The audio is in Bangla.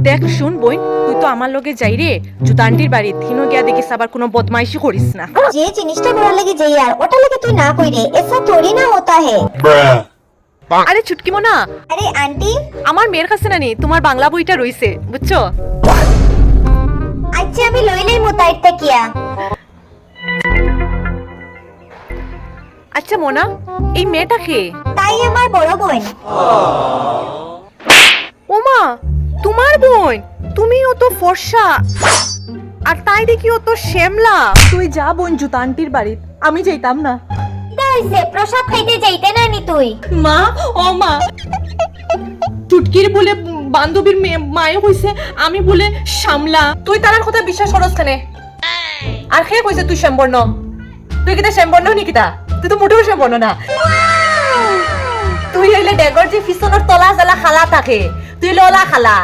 দেখ শুন বোন, তুই তো আমার লগে যাই রে জুতা আন্টির বাড়ি থিনো গিয়া দেখিস আবার কোনো বদমাইশি করিস না। যে জিনিসটা ভালো লাগে যাই আর ওটা লাগে তুই না কইরে এসা থোড়ি না होता है। আরে ছুটকি মোনা, আরে আন্টি, আমার মেয়ের কাছে না নি তোমার বাংলা বইটা রইছে বুঝছো। আচ্ছা আমি লইলেই মোতাইরটা কিয়া। আচ্ছা মোনা, এই মেয়েটা কে? তাই আমার বড় বোন। ওমা, তোমার বোন? তুমি ও তো ফর্সা আর তাই দেখি ও তো শ্যামলা। তুই যা বোন জুতা আন্টির বাড়ি, আমি যাইতাম না। এটা হইছে প্রসাদ খাইতে যাইতে না নি তুই? মা, ও মা, চুটকির বলে বান্ধবীর মায়ে কইছে আমি বলে শ্যামলা। তুই তার কথা বিশ্বাস করস কেনে? আর কে কইছে তুই শ্যামবর্ণ? তুই কিতা শ্যামবর্ণ নি কিতা? তুই তো মোটেও শ্যামবর্ণ না। তুই হইলে ডেগর যে পিছনের তলা জ্বালা খালা থাকে, তুই ললা খালা।